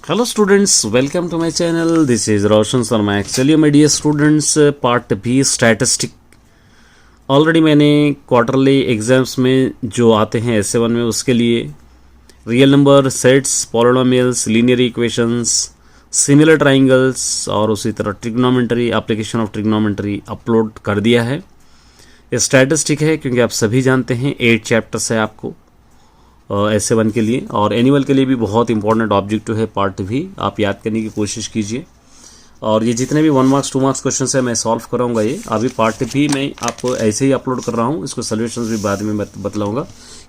Hello students, welcome to my channel. This is Roshan Sharma. Actually my dear students, part B statistic already मैंने quarterly exams में जो आते हैं ऐसे वन में उसके लिए real number sets, polynomials, linear equations, similar triangles और उसी तरह trigonometry, application of trigonometry upload कर दिया है. ये स्टैटिस्टिक है क्योंकि आप सभी जानते हैं 8 चैप्टर्स है आपको ऐसे वन के लिए, और एनुअल के लिए भी बहुत इंपॉर्टेंट ऑब्जेक्टिव है पार्ट भी. आप याद करने की कोशिश कीजिए. और ये जितने भी 1 मार्क्स 2 मार्क्स क्वेश्चन है मैं सॉल्व कराऊंगा. ये अभी पार्ट भी मैं आपको ऐसे ही अपलोड कर रहा हूँ, इसको सोल्यूशंस भी बाद में बतलाऊंगा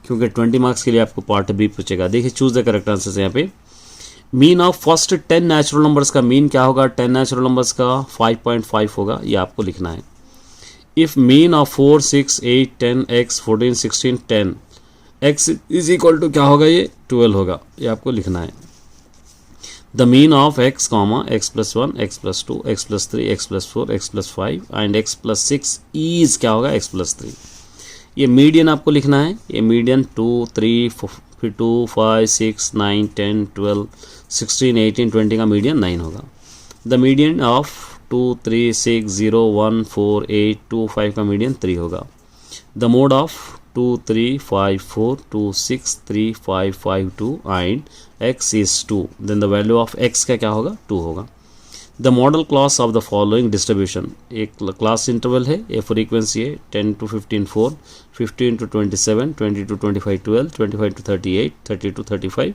क्योंकि 20 मार्क्स के लिए आपको पार्ट भी पूछेगा. देखिए, चूज द करेक्ट आंसर. यहाँ पे mean of first 10 natural numbers का मीन क्या होगा? 10 नेचुरल नंबर्स का 5.5 होगा. ये आपको लिखना है. If mean of 4, 6, 8, 10, x, 14, 16, 10 x is equal to क्या होगा? ये 12 होगा. ये आपको लिखना है. The mean of x comma x plus 1, x plus 2, x plus 3, x plus 4, x plus 5 and x plus 6 is क्या होगा? x plus 3. ये मीडियन आपको लिखना है. ये मीडियन 2, 3, 2, 5, 6, 9, 10, 12, 16, 18, 20 का मीडियन 9 होगा. द मीडियन ऑफ 2, 3, 6, 0, 1, 4, 8, 2, 5 का मीडियन 3 होगा. The mode of 2, 3, 5, 4, 2, 6, 3, 5, 5, 2 and x is 2. Then the value of x का क्या होगा? 2 होगा. The modal class of the following distribution. एक क्लास इंटरवल है, ये फ्रीक्वेंसी है 10 to 15 4, 15 to 27, 20 to 25 12, 25 to 38, 30 to 35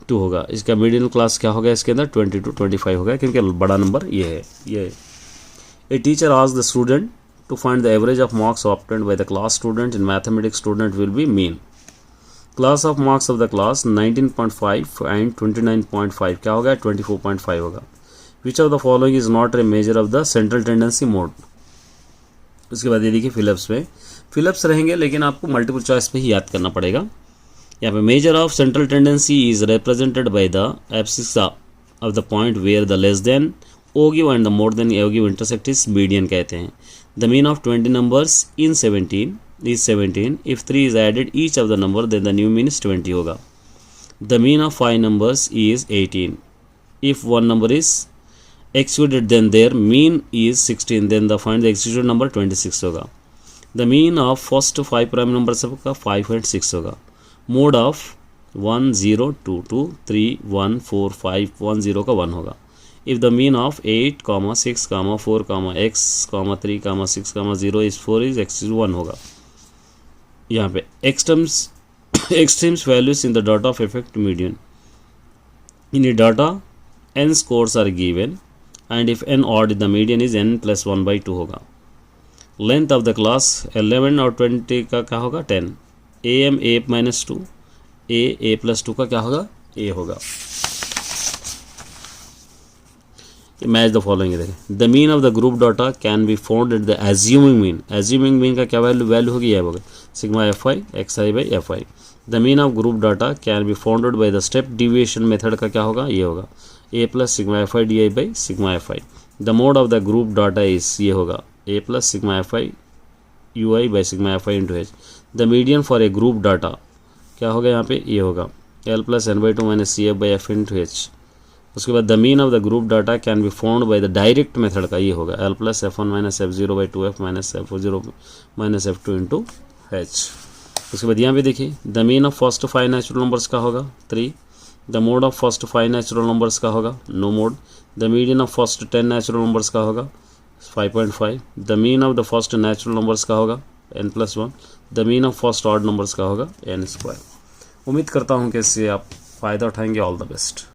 2 होगा. इसका मीडियम क्लास क्या होगा? इसके अंदर 20 to 25 होगा क्योंकि बड़ा नंबर ये है. ये a teacher asked the student to find the average of marks obtained by the class student in mathematics student will be mean. Class of marks of the class 19.5 and 29.5 क्या होगा? 24.5 होगा. Which of the following is not a measure of the central tendency mode? उसके बाद ये देखिए fill-ups में fill-ups रहेंगे, लेकिन आपको मल्टीपल चॉइस पे ही याद करना पड़ेगा. यहाँ पे measure of central tendency is represented by the abscissa of the point where the less than ogive and the more than ogive intersect is median कहते हैं. The mean of 20 numbers in 17 is 17. If 3 is added each of the number, then the new mean is 20 होगा. The mean of 5 numbers is 18. If one number is excluded, then their mean is 16. Then the find the excluded number 26 होगा. The mean of first 5 prime numbers का 5 and 6 होगा. Mode of 1 0 2 2 3 1 4 5 1 0 का 1 होगा. If the mean of 8, 6, 4, x, 3, 6, 0 is 4 is x is 1 होगा. यहाँ पे extremes values in the data of effect median. In the data n scores are given and if n odd the median is n plus 1 by 2 होगा. Length of the class 11 और 20 का क्या होगा? 10. am a minus 2 a plus 2 का क्या होगा? a होगा. Match the following देखें. The mean of the group data can be found at the assuming mean. Assuming mean का क्या वैल्यू होगी? ये होगा sigma F I X I by F I. The mean of group data can be founded by the step deviation method का क्या होगा? ये होगा A plus sigma F I D I by sigma F I. The mode of the group data is ये होगा A plus sigma F I U I by sigma F I into H. The median for a group data क्या होगा? यहाँ पे ये होगा L plus N by 2 minus C F by F into H. उसके बाद the mean of the group data can be found by the direct method का ये होगा L plus F one minus F zero by 2f minus F zero minus F two into H. उसके बाद यहाँ पे देखिए the mean of first 5 natural numbers का होगा 3. The mode of first 5 natural numbers का होगा no mode. The median of first 10 natural numbers का होगा 5.5. The mean of the first natural numbers का होगा n plus 1. The mean of first odd numbers का होगा n स्क्वायर. उम्मीद करता हूँ कि इससे आप फ़ायदा उठाएंगे. All the best.